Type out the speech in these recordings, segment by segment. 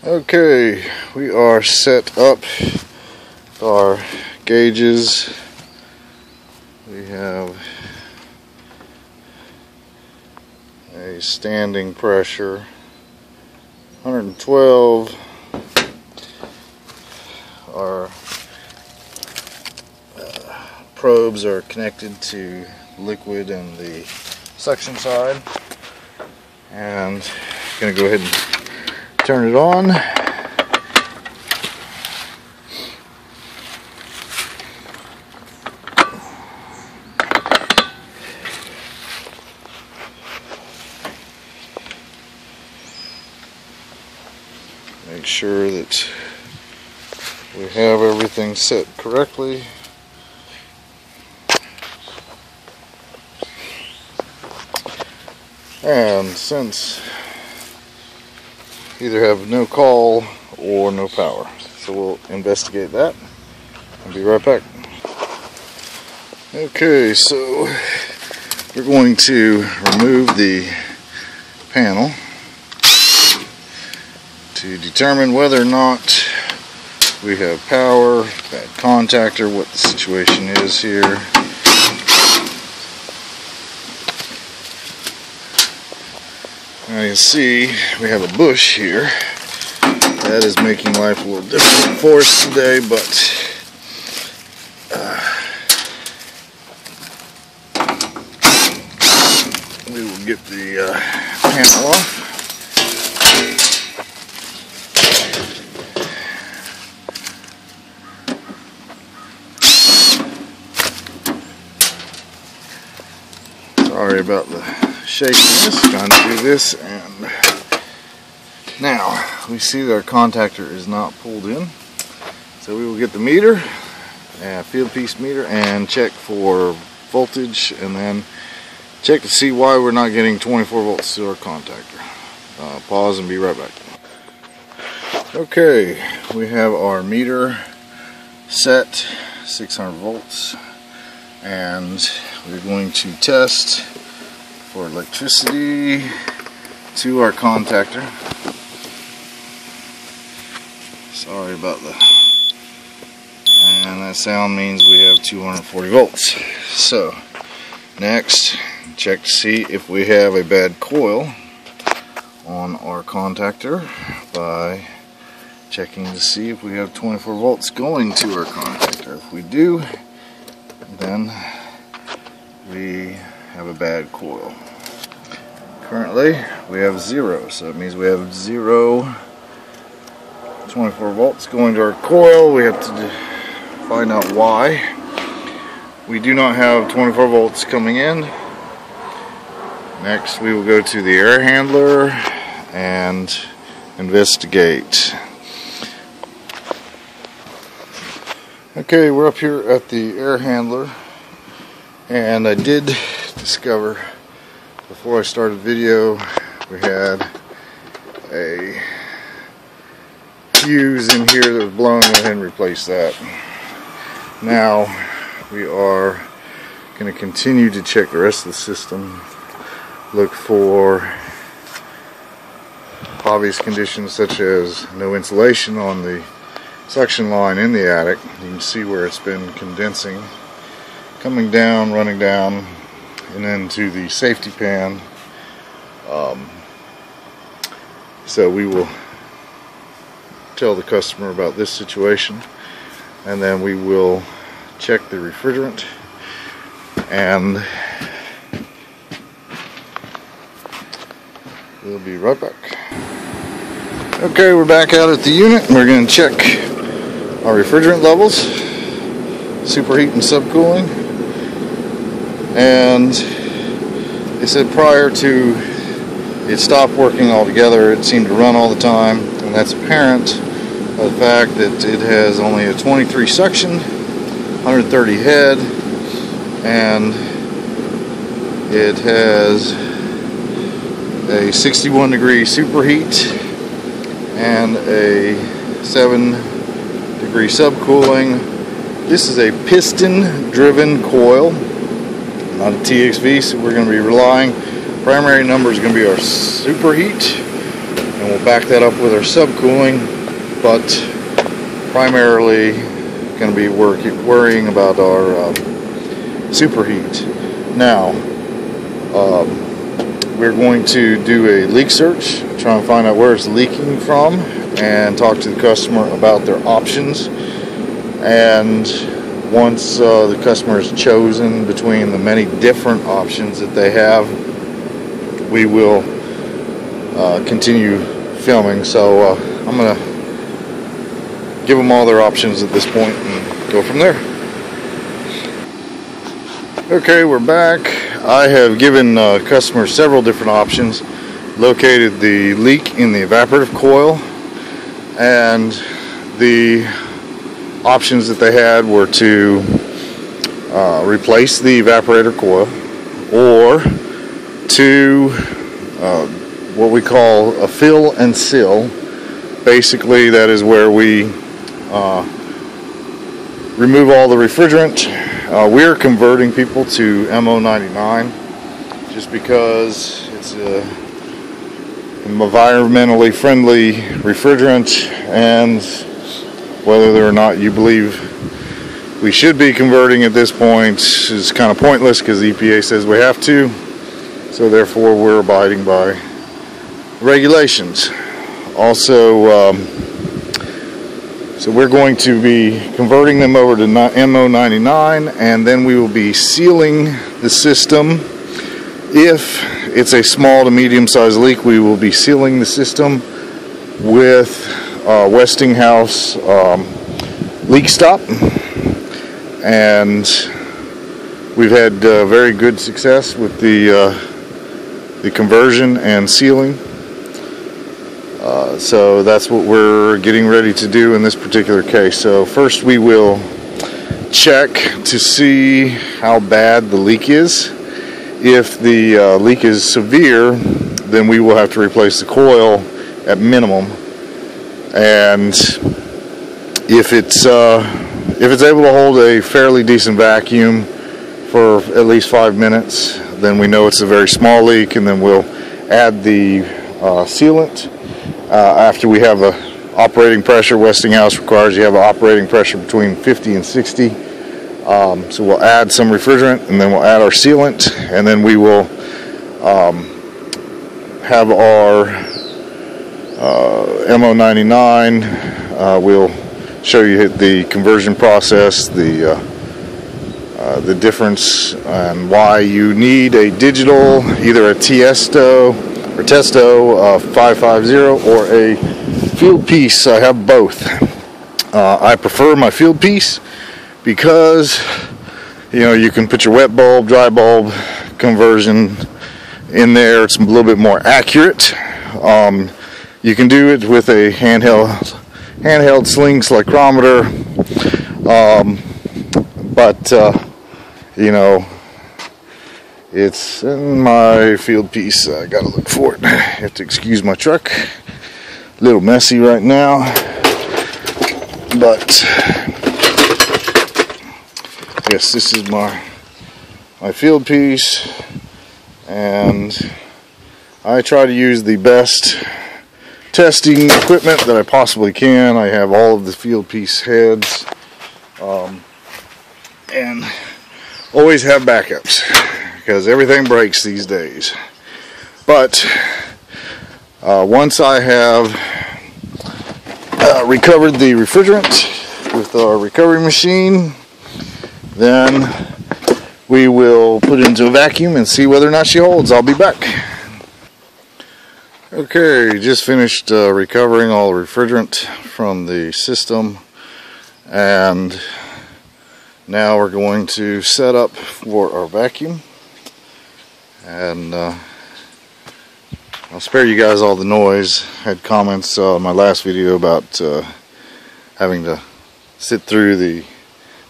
Okay, we are set up with our gauges. We have a standing pressure 112. Our probes are connected to liquid and the suction side, and I'm going to go ahead and turn it on. Make sure that we have everything set correctly. And since either have no call or no power, so we'll investigate that and be right back. Okay, so we're going to remove the panel to determine whether or not we have power, bad contactor, what the situation is here. Now you see we have a bush here that is making life a little difficult for us today, but we will get the panel off. Sorry about the shakiness, trying to do this, and now we see that our contactor is not pulled in, so we will get the meter, field piece meter, and check for voltage, and then check to see why we're not getting 24 volts to our contactor. Pause and be right back. Okay, we have our meter set 600 volts, and we're going to test for electricity to our contactor. Sorry about that. And that sound means we have 240 volts. So next, check to see if we have a bad coil on our contactor by checking to see if we have 24 volts going to our contactor. If we do, then we have a bad coil. Currently we have 0, so it means we have 0 24 volts going to our coil. We have to find out why. We do not have 24 volts coming in. Next we will go to the air handler and investigate. Okay, we're up here at the air handler, and I did discover before I started the video we had a fuse in here that was blown. Go ahead and replace that. Now we are going to continue to check the rest of the system, look for obvious conditions such as no insulation on the suction line in the attic. You can see where it's been condensing, coming down, running down, and then to the safety pan. So we will tell the customer about this situation, and then we will check the refrigerant, and we'll be right back. Okay, we're back out at the unit, and we're going to check our refrigerant levels, superheat and subcooling. And they said prior to it stopped working altogether, it seemed to run all the time, and that's apparent by the fact that it has only a 23 suction, 130 head, and it has a 61 degree superheat and a 7 degree subcooling. This is a piston driven coil, not a TXV, so we're going to be relying, primary number is going to be our superheat, and we'll back that up with our subcooling, but primarily going to be worrying about our superheat. Now, we're going to do a leak search, try and find out where it's leaking from, and talk to the customer about their options. And once the customer has chosen between the many different options that they have, we will continue filming. So I'm going to give them all their options at this point and go from there. Okay, we're back. I have given customers several different options, located the leak in the evaporative coil, and the options that they had were to replace the evaporator coil, or to what we call a fill and seal. Basically, that is where we remove all the refrigerant. We're converting people to mo99 just because it's an environmentally friendly refrigerant, and whether or not you believe we should be converting at this point is kind of pointless, because the EPA says we have to, so therefore we're abiding by regulations. Also, so we're going to be converting them over to mo99, and then we will be sealing the system. If it's a small to medium sized leak, we will be sealing the system with Westinghouse leak stop, and we've had very good success with the conversion and sealing. So that's what we're getting ready to do in this particular case. So first we will check to see how bad the leak is. If the leak is severe, then we will have to replace the coil at minimum. And if it's able to hold a fairly decent vacuum for at least 5 minutes, then we know it's a very small leak, and then we'll add the sealant. After we have a operating pressure, Westinghouse requires you have an operating pressure between 50 and 60. So we'll add some refrigerant, and then we'll add our sealant, and then we will have our mo99. We'll show you the conversion process, the difference, and why you need a digital, either a Testo 550 or a field piece. I have both. I prefer my field piece because, you know, you can put your wet bulb, dry bulb conversion in there. It's a little bit more accurate. You can do it with a handheld sling cyclometer, but you know, it's in my field piece. I gotta look for it. You have to excuse my truck. A little messy right now, but yes, this is my field piece, and I try to use the best testing equipment that I possibly can. I have all of the field piece heads, and always have backups, because everything breaks these days. But once I have recovered the refrigerant with our recovery machine, then we will put it into a vacuum and see whether or not she holds. I'll be back. Okay, just finished recovering all the refrigerant from the system, and now we're going to set up for our vacuum. And I'll spare you guys all the noise. I had comments on my last video about having to sit through the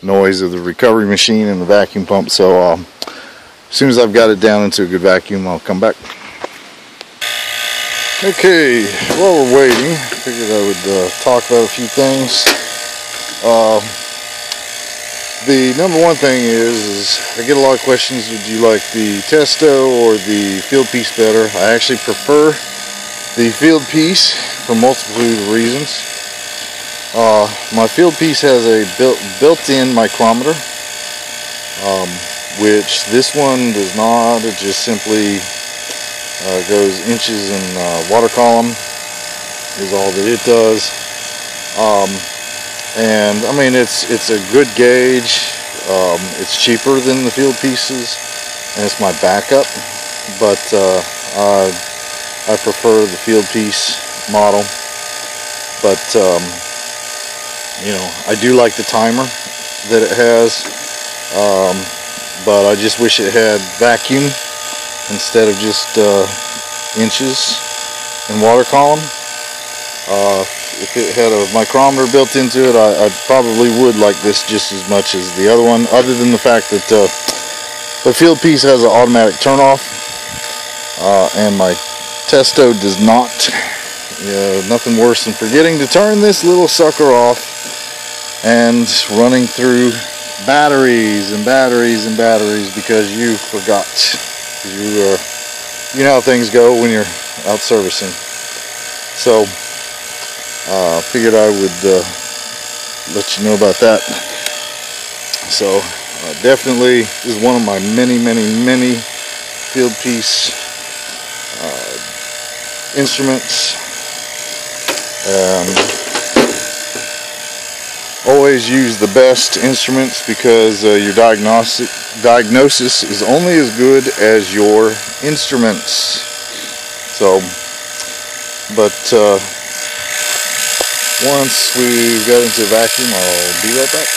noise of the recovery machine and the vacuum pump. So as soon as I've got it down into a good vacuum, I'll come back. Okay, while we're waiting, I figured I would talk about a few things. The number one thing is I get a lot of questions, would you like the Testo or the field piece better? I actually prefer the field piece for multiple reasons. My field piece has a built-in micrometer, which this one does not. It just simply goes inches in water column is all that it does. And I mean, it's a good gauge. It's cheaper than the field pieces, and it's my backup, but I prefer the field piece model. But you know, I do like the timer that it has, but I just wish it had vacuum instead of just inches in water column. If it had a micrometer built into it, I probably would like this just as much as the other one, other than the fact that the field piece has an automatic turn off, and my Testo does not. Nothing worse than forgetting to turn this little sucker off and running through batteries and batteries and batteries because you forgot. You know how things go when you're out servicing. So figured I would let you know about that. So definitely this is one of my many field piece instruments. Always use the best instruments because your diagnosis is only as good as your instruments. So, but once we got into vacuum, I'll be right back.